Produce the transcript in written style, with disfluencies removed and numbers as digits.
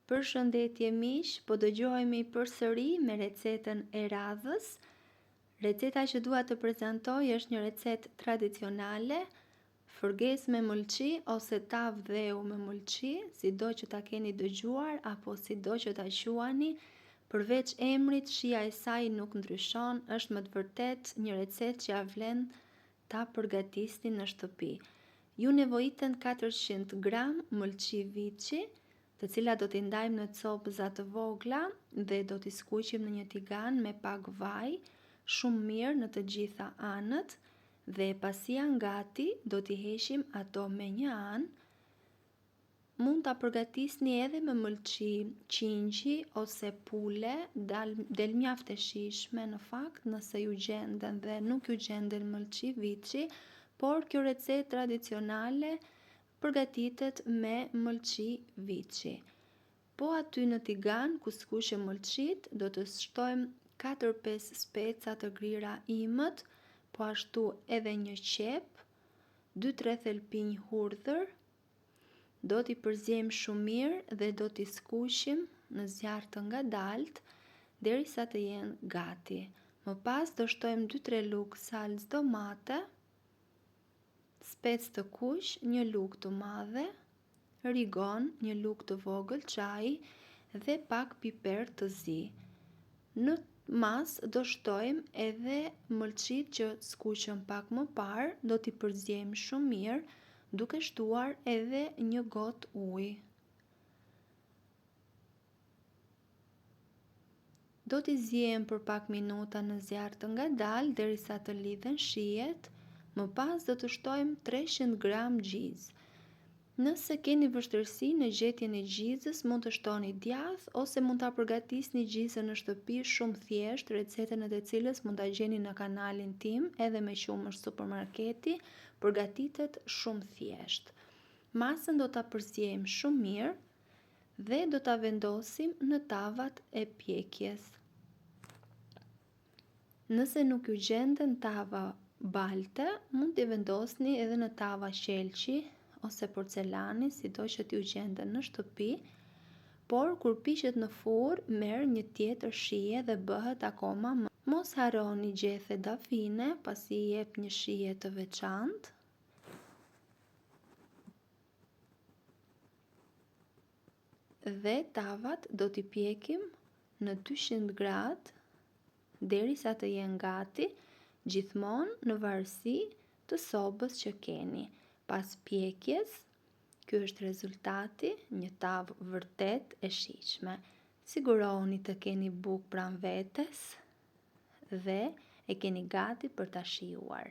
Përshëndetje miq, po dëgjohemi përsëri me recetën e radhës. Receta që dua të prezantoj është një recetë tradicionale, fërgesë me mëlçi ose tavë dheu me mëlçi, sido që ta keni dëgjuar apo sido që ta quani, përveç emrit shija e saj nuk ndryshon, është më të vërtet një recetë që ja vlen ta përgatisni në shtëpi. Ju nevojiten 400 gram mëlçi viçi, të cilat do t'i ndajmë në copëza të vogla dhe do t'i skuqim në një tigan me pak vaj, shumë mirë në të gjitha anët, dhe pasi janë gati do t'i heshim ato me një anë. Mund t'a përgatisni edhe me mëlçi qingji ose pule, del mjaft e shijshme në fakt nëse ju gjenden dhe nuk ju gjenden mëlçi viçi, por kjo recetë tradicionale përgatitet me mëlçi viçi. Po aty në tigan ku skuqem mëlçit do të shtojmë 4-5 speca të grira imët, po ashtu edhe një qep, 2-3 thelpinj hudhër. Do t'i përziejmë shumë mirë dhe do t'i skuqim në zjarr të ngadalt derisa të jenë gati. Më pas do shtojmë 2-3 lugë salcë domate, specë të kuq, një lugë të madhe, rigon, një lugë të vogël çaji dhe pak piper të zi. Në mas do shtojmë edhe mëlçit që skuqëm pak më parë, do t'i përziejmë shumë mirë, duke shtuar edhe një gotë ujë. Do t'i ziejmë për pak minuta në zjarr të ngadalt derisa të lidhen shijet. Më pas do të shtojmë 300 gram gjizë. Nëse keni vështirësi në gjetjen e gjizës, mund të shtoni djath ose mund ta përgatisni gjizën në shtëpi shumë thjesht, recetën e të cilës mund ta gjeni në kanalin tim edhe me qumësh supermarketi, përgatitet shumë thjesht. Masën do ta përziejmë shumë mirë dhe do ta vendosim në tavat e pjekjes. Nëse nuk ju gjenden tava balte, mund t'i vendosni edhe në tava qelçi ose porcelani, sido që t'ju gjenden në shtëpi, por kur piqet në furr, merr një tjetër shije dhe bëhet akoma më. Mos harroni gjethe dafine, pasi I jep një shije të veçantë. Dhe tavat do t'i pjekim në 200 gradë derisa të jenë gati, gjithmonë në varësi të sobës që keni. Pas pjekjes, ky është rezultati, një tavë vërtet e shijshme. Sigurohuni të keni bukë pranë vetes dhe e keni gati për ta shijuar.